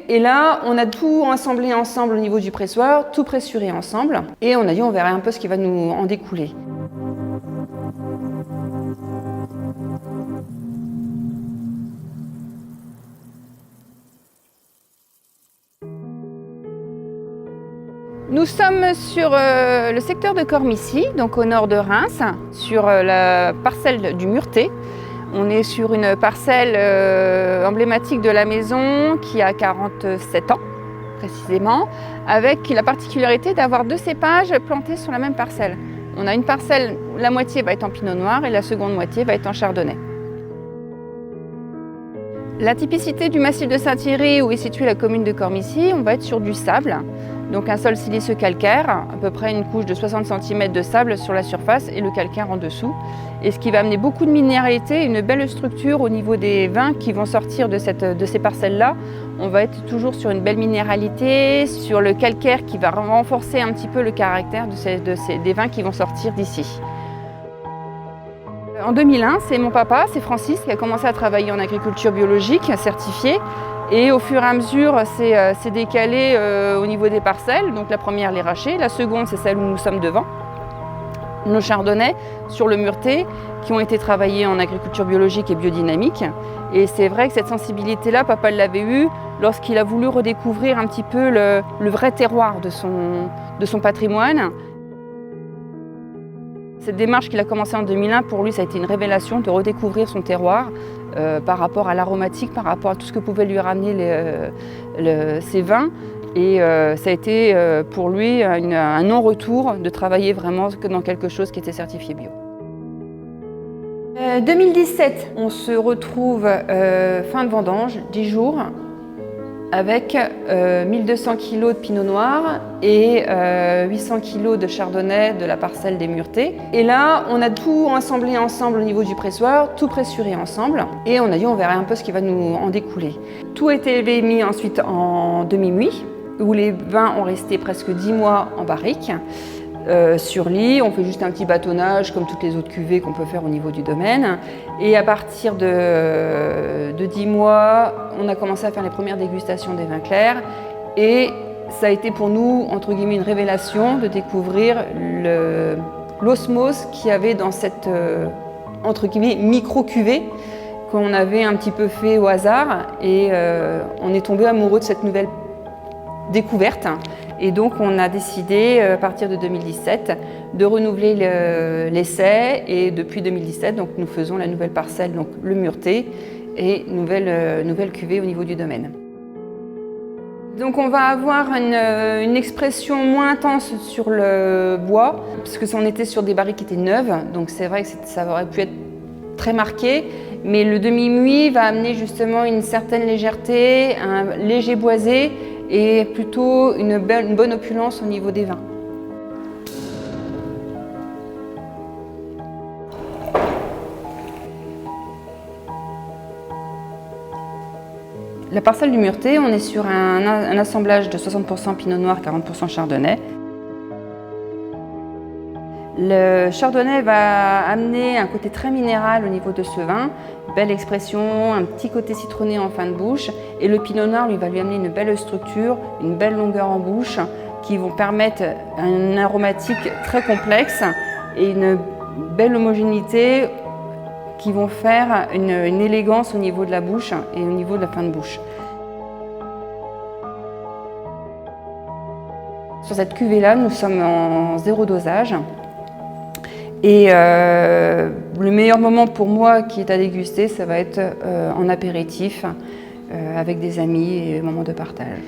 Et là, on a tout assemblé ensemble au niveau du pressoir, tout pressuré ensemble. Et on a dit on verrait un peu ce qui va nous en découler. Nous sommes sur le secteur de Cormicy, donc au nord de Reims, sur la parcelle du Mureté. On est sur une parcelle emblématique de la maison qui a 47 ans précisément, avec la particularité d'avoir 2 cépages plantés sur la même parcelle. On a une parcelle où la moitié va être en pinot noir et la seconde moitié va être en chardonnay. La typicité du massif de Saint-Thierry, où est située la commune de Cormicy, on va être sur du sable, donc un sol siliceux calcaire, à peu près une couche de 60 cm de sable sur la surface et le calcaire en dessous. Et ce qui va amener beaucoup de minéralité et une belle structure au niveau des vins qui vont sortir de ces parcelles-là. On va être toujours sur une belle minéralité, sur le calcaire qui va renforcer un petit peu le caractère des vins qui vont sortir d'ici. En 2001, c'est mon papa, c'est Francis, qui a commencé à travailler en agriculture biologique, certifié. Et au fur et à mesure, c'est décalé au niveau des parcelles. Donc la première, les rachets. La seconde, c'est celle où nous sommes devant. Nos chardonnays sur le Mureté, qui ont été travaillés en agriculture biologique et biodynamique. Et c'est vrai que cette sensibilité-là, papa l'avait eue lorsqu'il a voulu redécouvrir un petit peu le vrai terroir de son patrimoine. Cette démarche qu'il a commencée en 2001, pour lui, ça a été une révélation de redécouvrir son terroir par rapport à l'aromatique, par rapport à tout ce que pouvaient lui ramener ses vins. Et ça a été pour lui un non-retour de travailler vraiment dans quelque chose qui était certifié bio. 2017, on se retrouve fin de vendange, 10 jours, avec 1200 kg de pinot noir et 800 kg de chardonnay de la parcelle des Muretés. Et là, on a tout assemblé ensemble au niveau du pressoir, tout pressuré ensemble. Et on a dit on verrait un peu ce qui va nous en découler. Tout a été mis ensuite en demi-muit, où les vins ont resté presque 10 mois en barrique. Sur lit, on fait juste un petit bâtonnage comme toutes les autres cuvées qu'on peut faire au niveau du domaine. Et à partir de 10 mois, on a commencé à faire les premières dégustations des vins clairs. Et ça a été pour nous, entre guillemets, une révélation de découvrir l'osmose qu'il y avait dans cette, entre guillemets, micro-cuvée qu'on avait un petit peu fait au hasard. Et on est tombé amoureux de cette nouvelle découverte. Et donc on a décidé, à partir de 2017, de renouveler l'essai. Et depuis 2017, donc, nous faisons la nouvelle parcelle, donc le Mureté, et nouvelle cuvée au niveau du domaine. Donc on va avoir une expression moins intense sur le bois, parce que on était sur des barriques qui étaient neuves, donc c'est vrai que ça aurait pu être très marqué. Mais le demi-muit va amener justement une certaine légèreté, un léger boisé, et plutôt une bonne opulence au niveau des vins. La parcelle du Mureté, on est sur un assemblage de 60% pinot noir, 40% chardonnay. Le chardonnay va amener un côté très minéral au niveau de ce vin, belle expression, un petit côté citronné en fin de bouche, et le pinot noir va lui amener une belle structure, une belle longueur en bouche, qui vont permettre un aromatique très complexe et une belle homogénéité qui vont faire une élégance au niveau de la bouche et au niveau de la fin de bouche. Sur cette cuvée-là, nous sommes en 0 dosage. Et le meilleur moment pour moi qui est à déguster, ça va être en apéritif avec des amis et moment de partage.